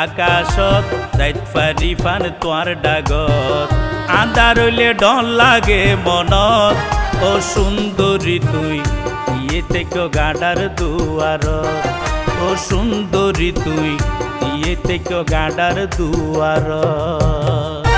আকাশত যাইত পারি ফান তোয়ার ডাগত আন্ধার হইলে ডন লাগে মনত ও সুন্দরী তুই ইয়ে থেকে গাডার দুয়ারত ও সুন্দরী তুই ইয়ে থেকে গাডার দুয়ারত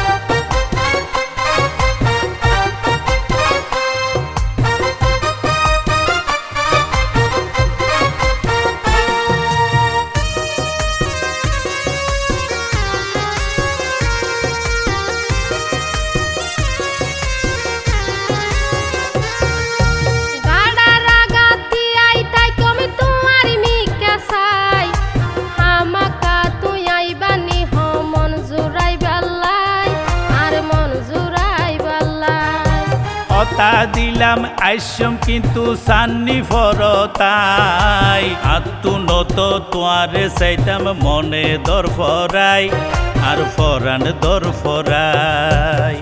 তা দিলাম আইসম কিন্তু সান্নি ফরতাই আত্মু নত তোয়ারে চাইতাম মনে দর ফরাই আর ফরান দর ফরাই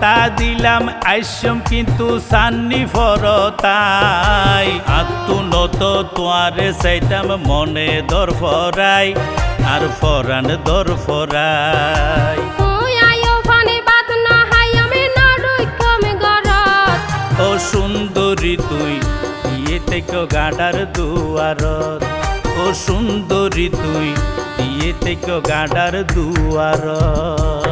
তা দিলাম আইসম কিন্তু সান্নি ফরতাই আত্মু নত তোয়ারে চাইতাম মনে দর ফরাই আর ফরান দর ফরাই ও সুন্দরী তুই ইয়ে থেকে গাডার দুয়ারত ও সুন্দরী তুই ইয়ে থেকে গাডার দুয়ারত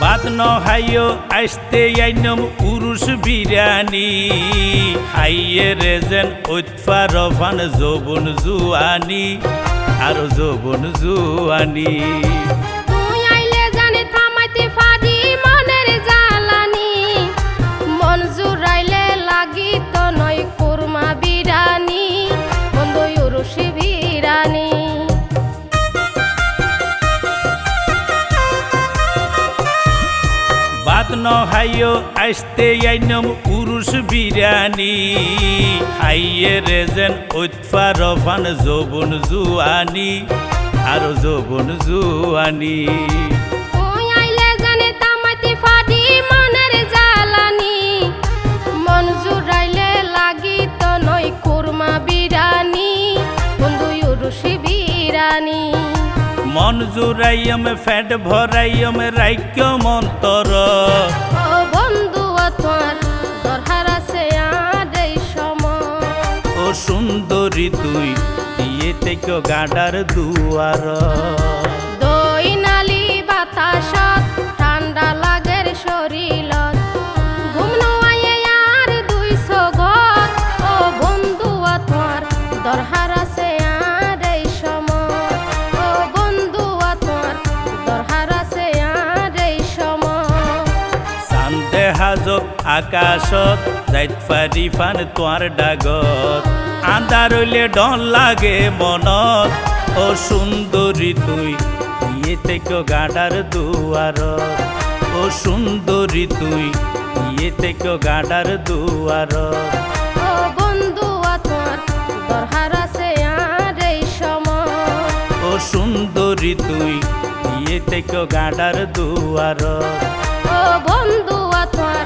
বাদ নহাইও আইসতে আইনম উরুষ বিরানি হাইয়ে রেজেন ঐতফা রফান যৌবন জুয়ানি আর যৌবন জুয়ানি নহাইও আইসতে আইনম উরুষ বিরানি হাইয়ে রেজেন ঐতফা রফান যৌবন জুয়ানি আর যৌবন জুয়ানি মন জুরাইয়ম ফ্যাট ভরাইয়ম রাইক্য মন্তর বন্ধু তোর দরহার আছে আর এই সময় ও সুন্দরী তুই ইয়ে থেকে গাডার দুয়ার দই নালি বাতাসত ঠান্ডা লাগের শরীরত ঘুমনো আয়ে আর 200 ঘর ও বন্ধু তোর দরহার আছে আর এই সময় ও বন্ধু তোর দরহার আছে আর এই সময় চান্দে হাজত আকাশত যাইত পারি ফান তোয়ার ডাগত আন্ধার হইলে ডন লাগে মনত ও সুন্দরী তুই ইয়ে থেকে গাডার দুয়ারত ও সুন্দরী তুই ইয়ে থেকে গাডার দুয়ারত ও বন্ধু তোর দরহার আছে আর এই সময় ও সুন্দরী তুই ইয়ে থেকে গাডার দুয়ারত ও বন্ধু তোর